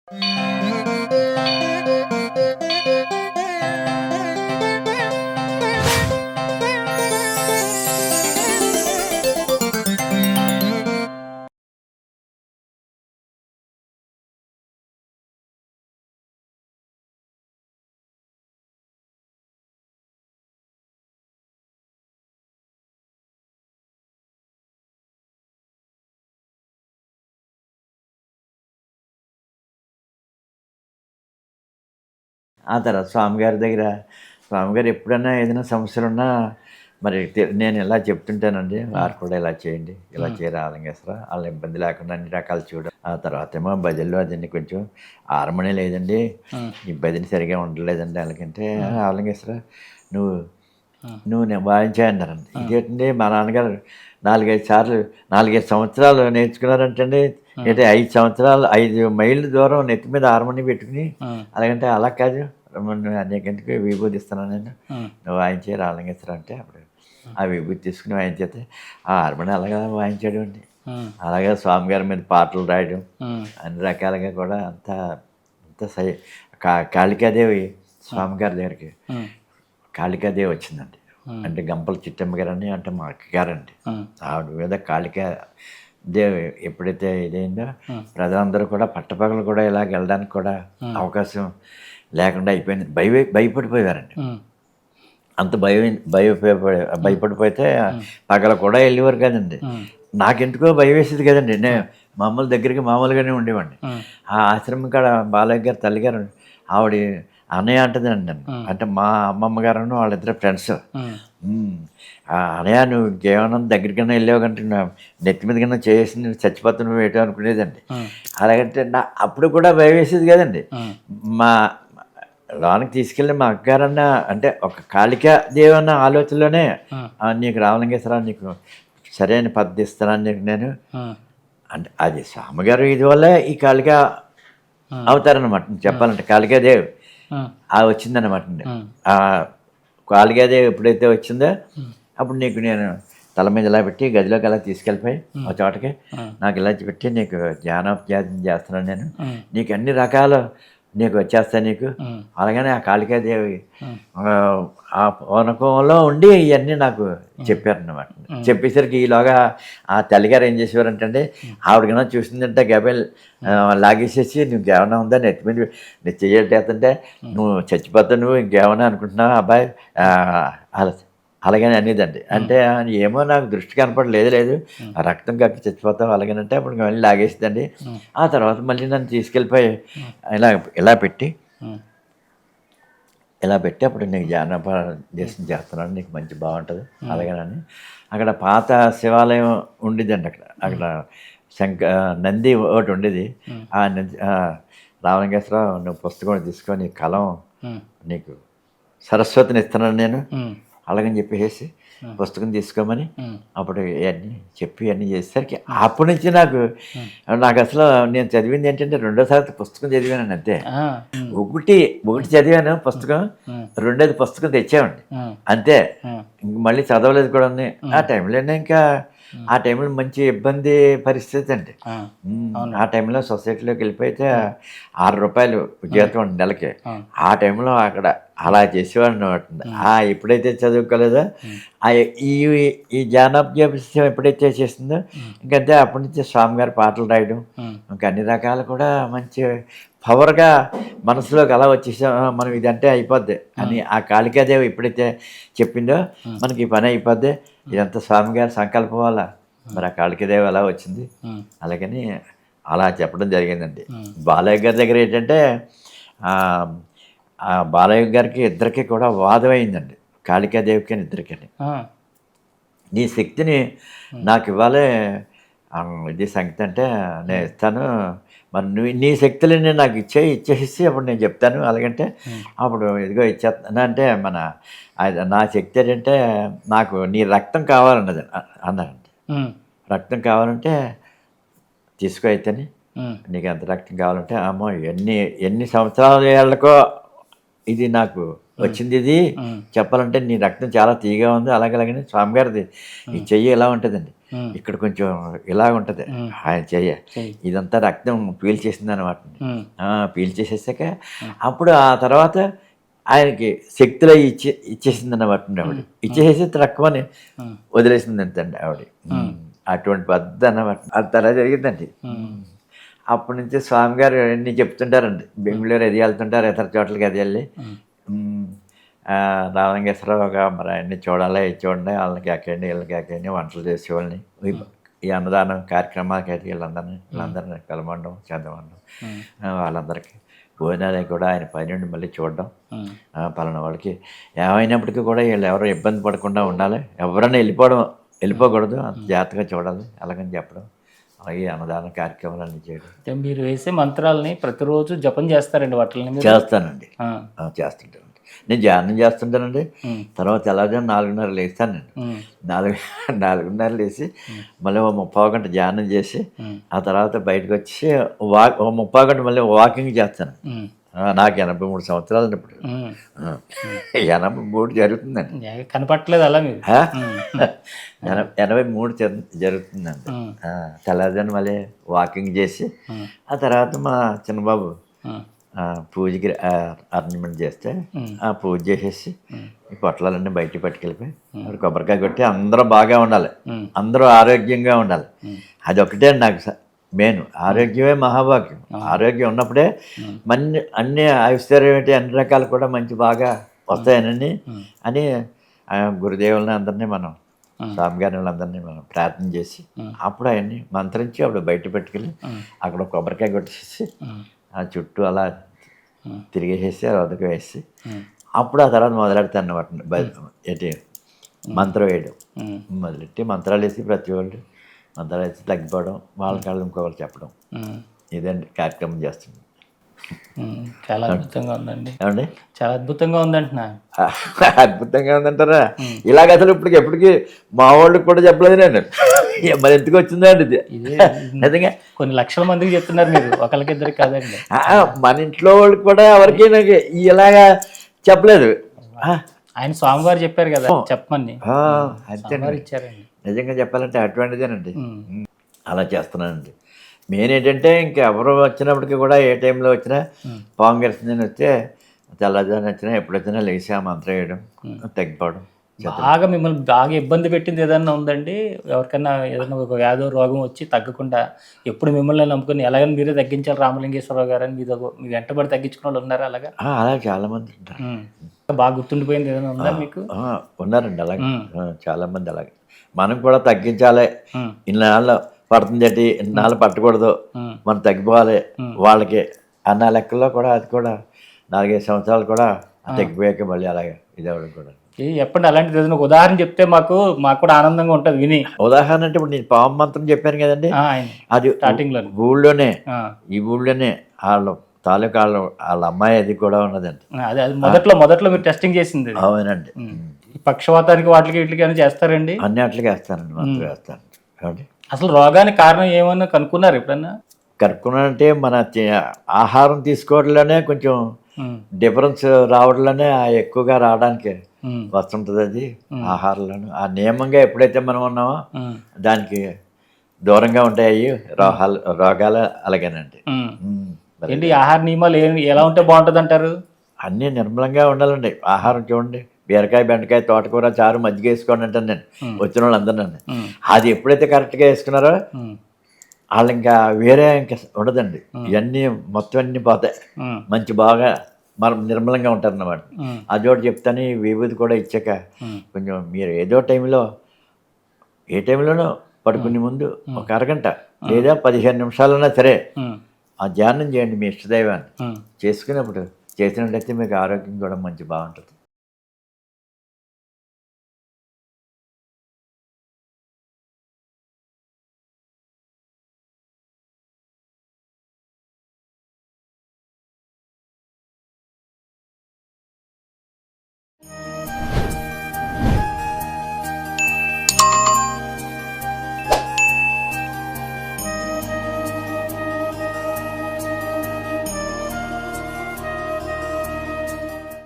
ఆ తర్వాత స్వామిగారి దగ్గర స్వామిగారు ఎప్పుడన్నా ఏదైనా సమస్యలున్నా మరి నేను ఇలా చెప్తుంటానండి. వారు కూడా ఇలా చేయండి, ఇలా చేయరా ఆలంగేశ్వర, వాళ్ళ ఇబ్బంది లేకుండా అన్ని రకాలు చూడు. ఆ తర్వాతేమో భజనలు అదన్నీ కొంచెం హార్మోనీ లేదండి, ఈ భజన సరిగ్గా ఉండలేదండి వాళ్ళకంటే, ఆలంగేశ్వర నువ్వు నువ్వు వాయించాయన్నారండి. ఇదేంటండి మా నాన్నగారు 4, 5 సార్లు 4, 5 సంవత్సరాలు నేర్చుకున్నారంటండి. ఏంటి 5 సంవత్సరాలు 5 మైళ్ళ దూరం నెత్తి మీద హార్మోనీ పెట్టుకుని, అలాగంటే అలా కాదు నీకెందుకు విభూతి ఇస్తున్నాను నేను, నువ్వు వాయించే రాలంగేశ్వర అంటే అప్పుడు ఆ విభూతి తీసుకుని వాయించేస్తే ఆ హార్మోని అలాగా వాయించాడు అండి. అలాగే స్వామిగారి మీద పాటలు రాయడం అన్ని రకాలుగా కూడా అంతా అంతా కాళికాదేవి స్వామిగారి దగ్గరికి కాళికాదేవి వచ్చిందండి. అంటే గంపల చిట్టమ్మ గారని అంటే మా అక్కగారండి. ఆవిడ మీద కాళికాదేవి ఎప్పుడైతే ఇదైందో ప్రజలందరూ కూడా పట్టపగలు కూడా ఇలాగ వెళ్ళడానికి కూడా అవకాశం లేకుండా అయిపోయింది. భయపడిపోయారండి. అంత భయపడిపోతే పగల కూడా వెళ్ళేవారు కదండి. నాకెందుకో భయం వేసేది కదండి. నేను మామూలు దగ్గరికి మామూలుగానే ఉండేవాడిని. ఆ ఆశ్రమం కాడ బాలయ్య గారు తల్లిగారు ఆవిడ అన్నయ్య అంటదండి నన్ను. అంటే మా అమ్మమ్మ గారును వాళ్ళిద్దరు ఫ్రెండ్స్. అన్నయ్య నువ్వు ఇంకేమన్నా దగ్గరికన్నా వెళ్ళావు కంటే నెత్తి మీద కన్నా చేసి నువ్వు చచ్చిపోతే నువ్వు ఏటో అనుకునేదండి. అలాగంటే అప్పుడు కూడా భయం వేసేది కదండి. మా లోనికి తీసుకెళ్ళి మా అక్కగారన్న అంటే ఒక కాళికా దేవి అన్న ఆలోచనలోనే నీకు రామలింగేశ్వర నీకు సరైన పద్ధతి ఇస్తానని నీకు నేను అంటే అది స్వామిగారు ఇది వల్లే ఈ కాళికా అవుతారనమాట చెప్పాలంటే కాళికాదేవి వచ్చిందనమాట అండి. ఆ కాళికాదేవి ఎప్పుడైతే వచ్చిందో అప్పుడు నీకు నేను తల మీద ఇలా పెట్టి గదిలోకి అలా తీసుకెళ్ళిపోయి ఒక చోటకి నాకు ఇలా పెట్టి నీకు ధ్యానోపధ్యాసం చేస్తున్నాను నేను, నీకు అన్ని రకాల నీకు వచ్చేస్తాను నీకు. అలాగనే ఆ కాళికాదేవి ఆ పూనకంలో ఉండి ఇవన్నీ నాకు చెప్పారన్నమాట. చెప్పేసరికి ఈలోగా ఆ తల్లిగారు ఏం చేసేవారంటే ఆవిడకన్నా చూసిందంటే గబేల్ లాగేసేసి నువ్వేమన్నా ఉందా నెత్తి మీద నీ చెయ్యటేస్తుంటే నువ్వు చచ్చిపోతావు నువ్వు ఇంకేమన్నా అనుకుంటున్నావు అబ్బాయి అలా అలాగని అనేదండి. అంటే ఏమో నాకు దృష్టి కనపడలేదు లేదు రక్తం కట్టి చచ్చిపోతావు అలాగనంటే అప్పుడు మళ్ళీ లాగేసిందండి. ఆ తర్వాత మళ్ళీ నన్ను తీసుకెళ్ళిపోయి ఇలా ఇలా పెట్టి అప్పుడు నీకు దేశం చేస్తున్నాను నీకు మంచి బాగుంటుంది అలాగేనని అక్కడ పాత శివాలయం ఉండిద్దండి. అక్కడ నంది ఒకటి ఉండేది. ఆ నంది రామలింగేశ్వరరావు నువ్వు పుస్తకం తీసుకొని కలం నీకు సరస్వతిని ఇస్తున్నాను నేను అలాగని చెప్పేసి పుస్తకం తీసుకోమని అప్పుడు ఇవన్నీ చేసేసరికి అప్పటి నుంచి నాకు అసలు నేను చదివింది ఏంటంటే రెండోసారి పుస్తకం చదివానండి అంతే. ఒకటి చదివాను పుస్తకం, రెండోది పుస్తకం తెచ్చామండి అంతే. ఇంక మళ్ళీ చదవలేదు కూడా. ఆ టైంలోనే ఇంకా ఆ టైంలో మంచి ఇబ్బంది పరిస్థితి అండి. ఆ టైంలో సొసైటీలోకి వెళ్ళిపోతే ₹6 జీతం అండి నెలకి. ఆ టైంలో అక్కడ అలా చేసేవాడు అనమాట. ఎప్పుడైతే చదువుకోలేదో ఈ జానపద్యం ఎప్పుడైతే చేసిందో ఇంకంతే అప్పటి నుంచి స్వామిగారి పాటలు రాయడం ఇంకా అన్ని రకాలు కూడా మంచి పవర్గా మనసులోకి అలా వచ్చేసాం. మనం ఇదంటే అయిపోద్ది అని ఆ కాళికాదేవి ఎప్పుడైతే చెప్పిందో మనకి ఈ పని అయిపోద్ది, ఇదంతా స్వామిగారి సంకల్పం వల్ల మరి ఆ కాళికాదేవి అలా వచ్చింది. అలాగని అలా చెప్పడం జరిగిందండి. బాలయ్య గారి దగ్గర ఏంటంటే ఆ బాలయ్య గారికి ఇద్దరికి కూడా వాదం అయిందండి, కాళికాదేవికి అని ఇద్దరికి. నీ శక్తిని నాకు ఇవ్వాలి ఇది సంగతి అంటే నేను ఇస్తాను, మరి నువ్వు నీ శక్తులని నాకు ఇచ్చేసి అప్పుడు నేను చెప్తాను అలాగంటే అప్పుడు ఇదిగో ఇచ్చేస్తాను అంటే నా శక్తి ఏంటంటే నాకు నీ రక్తం కావాలన్నది అన్నారండి. రక్తం కావాలంటే తీసుకో అయితేని నీకు ఎంత రక్తం కావాలంటే అమ్మో ఎన్ని సంవత్సరాల ఏళ్ళకో ఇది నాకు వచ్చింది, ఇది చెప్పాలంటే నీ రక్తం చాలా తీగా ఉంది అలాగలాగని స్వామిగారిది ఈ చెయ్యి ఎలా ఉంటుందండి ఇక్కడ కొంచెం ఇలా ఉంటుంది ఆయన చెయ్య, ఇదంతా రక్తం పీల్చేసింది అనమాట. పీల్చేసేసాక అప్పుడు ఆ తర్వాత ఆయనకి శక్తిలో ఇచ్చేసింది అన్నమాట ఆవిడ. ఇచ్చేసేసి తక్కువని వదిలేసింది అంతండి ఆవిడ. అటువంటి పద్ధతి అన్నమాట. అది అలా జరిగిందండి. అప్పటి నుంచి స్వామి గారు అన్నీ చెప్తుంటారండి. బెంగళూరు అది వెళ్తుంటారు, ఇతర చోట్లకి అది వెళ్ళి రామలింగేశ్వరరావుగా మరి అన్నీ చూడాలి, ఇది చూడండి, వాళ్ళకి ఎక్కండి వీళ్ళకి ఎక్కండి వంటలు చేసేవాళ్ళని, ఈ అన్నదానం కార్యక్రమాలకి అయితే వీళ్ళందరినీ కలమండం చదవండం వాళ్ళందరికీ భోజనాలే కూడా ఆయన పైనుండి మళ్ళీ చూడడం. పలానా వాళ్ళకి ఏమైనప్పటికీ కూడా వీళ్ళు ఎవరు ఇబ్బంది పడకుండా ఉండాలి, ఎవరైనా వెళ్ళిపోకూడదు, అంత జాగ్రత్తగా చూడాలి అలాగని చెప్పడం. అలాగే అన్నదాన కార్యక్రమాలన్నీ చేయడం. మీరు వేసే మంత్రాలని ప్రతిరోజు జపం చేస్తారండి? వాటిని చేస్తానండి, చేస్తుంటానండి. నేను ధ్యానం చేస్తుంటానండి. తర్వాత ఎలాగో 4:30 లేస్తాను. నేను 4:30 లేచి మళ్ళీ 30 గంట ధ్యానం చేసి ఆ తర్వాత బయటకు వచ్చి 30 గంట మళ్ళీ వాకింగ్ చేస్తాను. నాకు 83 సంవత్సరాలు ఇప్పుడు. 83 జరుగుతుందండి. కనపట్లేదు అలా మీరు. 83 జరుగుతుందండి. తెల్లవారుజామున మళ్ళీ వాకింగ్ చేసి ఆ తర్వాత మా చిన్నబాబు పూజకి అరేంజ్మెంట్ చేస్తే ఆ పూజ చేసేసి ఈ పొట్లాలన్నీ బయటికి పట్టుకెళ్ళిపోయి అక్కడ కొబ్బరికాయ కొట్టి అందరూ బాగా ఉండాలి, అందరూ ఆరోగ్యంగా ఉండాలి. అదొకటే నాకు మెయిన్. ఆరోగ్యమే మహాభాగ్యం. ఆరోగ్యం ఉన్నప్పుడే అన్ని ఐశ్వర్యం ఏంటి అన్ని రకాలు కూడా మంచి బాగా వస్తాయని అని గురుదేవులని అందరినీ మనం స్వామి గారి వాళ్ళందరినీ మనం ప్రార్థన చేసి అప్పుడు అవన్నీ మంత్రించి అప్పుడు బయట పెట్టుకెళ్ళి అక్కడ కొబ్బరికాయ కొట్టేసి ఆ చుట్టూ అలా తిరిగేసేసి వదకు వేసి అప్పుడు ఆ తర్వాత మొదలెడతాను అన్నమాట. ఏంటి మంత్రం వేయడం మొదలెట్టి మంత్రాలు వేసి ప్రతి వాళ్ళు మంత్రాలు వేసి తగ్గిపోవడం, వాళ్ళ కాళ్ళు ఇంకొకరు చెప్పడం, ఇదండి కార్యక్రమం చేస్తుంది. చాలా అద్భుతంగా ఉందండి. ఏమండి? చాలా అద్భుతంగా ఉందంటున్నా. అద్భుతంగా ఉందంటారా? ఇలాగ అసలు ఇప్పటికి మా వాళ్ళకి కూడా చెప్పలేదు నేను. మరి ఎందుకు వచ్చిందండి ఇది? నిజంగా కొన్ని లక్షల మందికి చెప్తున్నారు మీరు, ఒకరికి ఇద్దరికి కాదండి. మన ఇంట్లో వాళ్ళకి కూడా ఎవరికి నాకు ఇలాగా చెప్పలేదు. ఆయన స్వామివారు చెప్పారు కదా చెప్పమని, ఇచ్చారండి. నిజంగా చెప్పాలంటే అటువంటిదేనండి. అలా చేస్తున్నానండి. మెయిన్ ఏంటంటే ఇంకా ఎవరు వచ్చినప్పటికీ కూడా ఏ టైంలో వచ్చినా పాము గెలిచిందని వస్తే తెల్లజాని వచ్చినా ఎప్పుడు వచ్చినా లేచి ఆ మంత్రం వేయడం తగ్గిపోవడం. బాగా మిమ్మల్ని బాగా ఇబ్బంది పెట్టింది ఏదన్నా ఉందండి? ఎవరికైనా ఏదైనా ఒక వ్యాధో రోగం వచ్చి తగ్గకుండా ఎప్పుడు మిమ్మల్ని నమ్ముకుని ఎలాగని మీరే తగ్గించాలి రామలింగేశ్వరరావు గారు అని మీ వెంటబడి తగ్గించుకున్న వాళ్ళు ఉన్నారా? అలాగా అలా చాలా మంది ఉంటారు. బాగా గుర్తుండిపోయింది ఏదైనా ఉందా మీకు? ఉన్నారండి అలాగే చాలా మంది. అలాగే మనం కూడా తగ్గించాలి, ఇన్నాళ్ళు పడుతుంది ఏంటి, ఇన్నాళ్ళు పట్టకూడదు, మనం తగ్గిపోవాలి వాళ్ళకి అన్న లెక్కల్లో కూడా అది కూడా 4-5 సంవత్సరాలు కూడా తగ్గిపోయాక మళ్ళీ అలాగే ఇది అవ్వడం కూడా. చెప్పండి అలాంటిది ఏదైనా ఒక ఉదాహరణ చెప్తే మాకు కూడా ఆనందంగా ఉంటుంది విని. ఉదాహరణ అంటే ఇప్పుడు నేను పాము మంత్రం చెప్పాను కదండి, అది స్టార్టింగ్ లో ఈ ఊళ్ళోనే వాళ్ళ తాలూకా వాళ్ళ అమ్మాయి అది కూడా ఉన్నదండి. అదే మొదట్లో మీరు టెస్టింగ్ చేసింది. అవునండి. పక్షవాతానికి వాటికి వీటికి ఏమైనా చేస్తారండి? అన్ని అట్లకి వేస్తానండి, మంత్రం వేస్తాను. కాబట్టి అసలు రోగానికి కారణం ఏమన్నా కనుక్కున్నారు ఎప్పుడన్నా? కనుక్కున్నానంటే మన ఆహారం తీసుకోవడంలోనే కొంచెం డిఫరెన్స్ రావడంలోనే ఎక్కువగా రావడానికి వస్తుంటుంది. అది ఆహారంలోనూ ఆ నియమంగా ఎప్పుడైతే మనం ఉన్నామో దానికి దూరంగా ఉంటాయి రోగాలు. అలాగేనండి. ఏంటి ఆహార నియమాలు ఎలా ఉంటే బాగుంటుంది అంటారు? అన్నీ నిర్మలంగా ఉండాలండి. ఆహారం చూడండి, బీరకాయ, బెండకాయ, తోటకూర, చారు, మజ్జిగ వేసుకోండి అంటాను నేను వచ్చిన వాళ్ళందరూ. అది ఎప్పుడైతే కరెక్ట్గా వేసుకున్నారో వాళ్ళు ఇంకా వేరే ఇంకా ఉండదండి. ఇవన్నీ మొత్తం అన్నీ పోతాయి. మంచి బాగా మనం నిర్మలంగా ఉంటారు అన్నమాట. అదొకటి చెప్తాను. విభూతి కూడా ఇచ్చాక కొంచెం మీరు ఏ టైంలోనో పడుకునే ముందు ఒక అరగంట లేదా 15 నిమిషాలన్నా సరే ఆ ధ్యానం చేయండి మీ ఇష్టదైవాన్ని. చేసుకున్నప్పుడు చేసినట్లయితే మీకు ఆరోగ్యం కూడా మంచి బాగుంటుంది.